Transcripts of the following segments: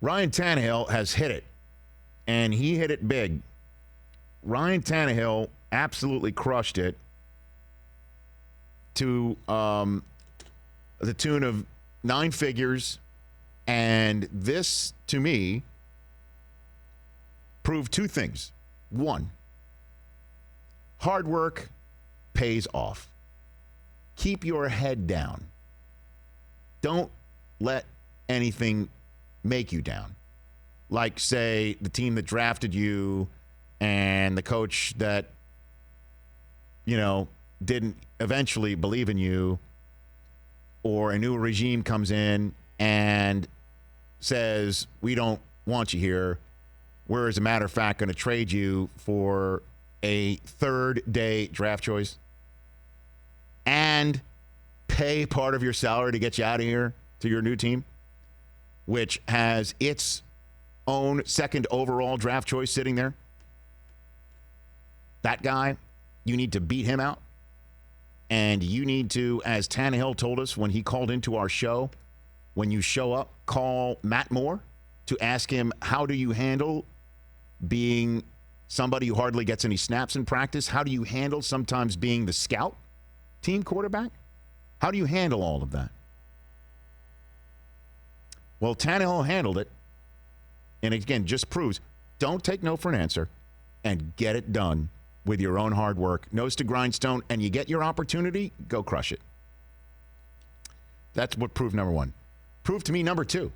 Ryan Tannehill has hit it, and he hit it big. Ryan Tannehill absolutely crushed it to the tune of 9 figures, and this, to me, proved 2 things. 1, hard work pays off. Keep your head down. Don't let anything make you down. Like, say, the team that drafted you and the coach that, didn't eventually believe in you, or a new regime comes in and says, we don't want you here. We're, as a matter of fact, going to trade you for a 3rd-day draft choice and pay part of your salary to get you out of here to your new team, which has its own 2nd overall draft choice sitting there. That guy, you need to beat him out. And you need to, as Tannehill told us when he called into our show, when you show up, call Matt Moore to ask him, how do you handle being somebody who hardly gets any snaps in practice? How do you handle sometimes being the scout team quarterback? How do you handle all of that? Well, Tannehill handled it. And again, just proves, don't take no for an answer and get it done with your own hard work, nose to grindstone, and you get your opportunity, go crush it. That's what proved number 1. Proved to me number 2.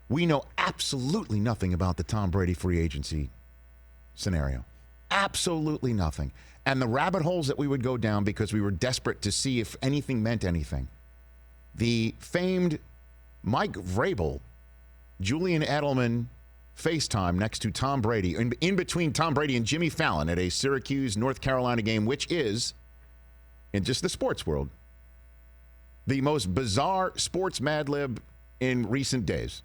We know absolutely nothing about the Tom Brady free agency scenario. Absolutely nothing. And the rabbit holes that we would go down because we were desperate to see if anything meant anything. The famed Mike Vrabel, Julian Edelman FaceTime next to Tom Brady, in between Tom Brady and Jimmy Fallon at a Syracuse, North Carolina game, which is, in just the sports world, the most bizarre sports Mad Lib in recent days.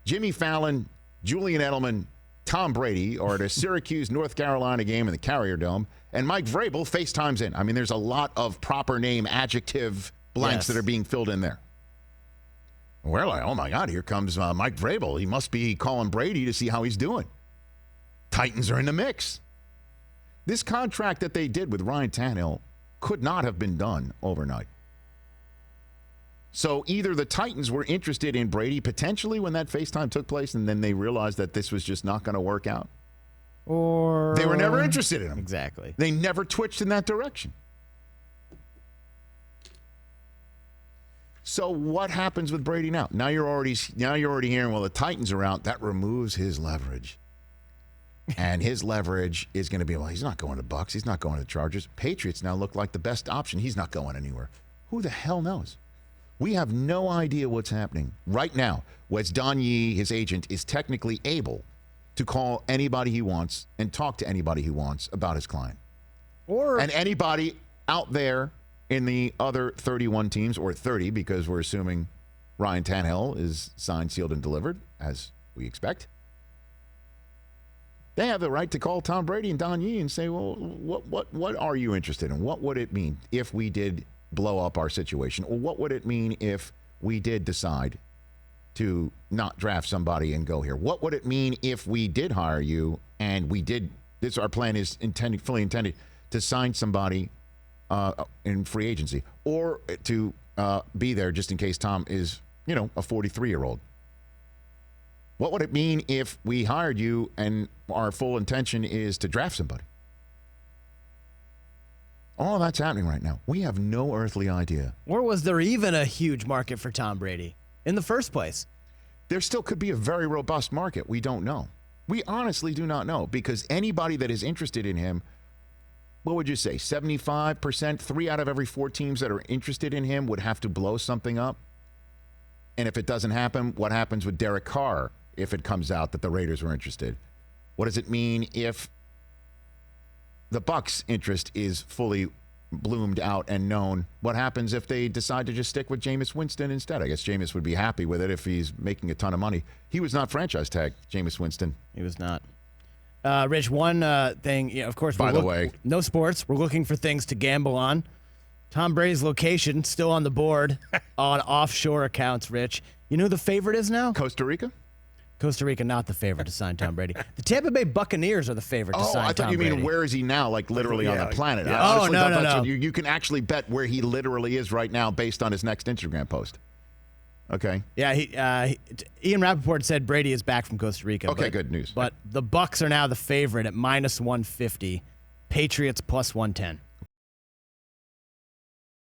Jimmy Fallon, Julian Edelman, Tom Brady are at a Syracuse, North Carolina game in the Carrier Dome, and Mike Vrabel FaceTimes in. I mean, there's a lot of proper name, adjective blanks that are being filled in there. We're like, oh, my God, here comes Mike Vrabel. He must be calling Brady to see how he's doing. Titans are in the mix. This contract that they did with Ryan Tannehill could not have been done overnight. So either the Titans were interested in Brady potentially when that FaceTime took place, and then they realized that this was just not going to work out. Or they were never interested in him. Exactly. They never twitched in that direction. So what happens with Brady now? Now you're already hearing, well, the Titans are out. That removes his leverage. And his leverage is going to be, well, he's not going to Bucs. He's not going to the Chargers. Patriots now look like the best option. He's not going anywhere. Who the hell knows? We have no idea what's happening right now. Wes Don Yee, his agent, is technically able to call anybody he wants and talk to anybody he wants about his client. And anybody out there in the other 31 teams, or 30, because we're assuming Ryan Tannehill is signed, sealed, and delivered, as we expect. They have the right to call Tom Brady and Don Yee and say, well, what are you interested in? What would it mean if we did blow up our situation? Or what would it mean if we did decide to not draft somebody and go here? What would it mean if we did hire you and we did, our plan is fully intended to sign somebody in free agency, or to be there just in case Tom is, a 43-year-old. What would it mean if we hired you and our full intention is to draft somebody? All that's happening right now. We have no earthly idea. Or was there even a huge market for Tom Brady in the first place? There still could be a very robust market. We don't know. We honestly do not know, because anybody that is interested in him, what would you say, 75%, 3 out of every 4 teams that are interested in him would have to blow something up? And if it doesn't happen, what happens with Derek Carr if it comes out that the Raiders were interested? What does it mean if the Bucs' interest is fully bloomed out and known? What happens if they decide to just stick with Jameis Winston instead? I guess Jameis would be happy with it if he's making a ton of money. He was not franchise tagged, Jameis Winston. He was not. Rich, one thing, of course, by the way, no sports. We're looking for things to gamble on. Tom Brady's location still on the board on offshore accounts, Rich. You know who the favorite is now? Costa Rica? Costa Rica not the favorite to sign Tom Brady. The Tampa Bay Buccaneers are the favorite to sign I Tom thought you Brady. mean where is he now, like literally on the planet. yeah. I honestly No, thought no, that's no. what you can actually bet where he literally is right now based on his next Instagram post. Okay. Yeah, Ian Rappaport said Brady is back from Costa Rica. Okay, good news. But the Bucs are now the favorite at -150, Patriots +110.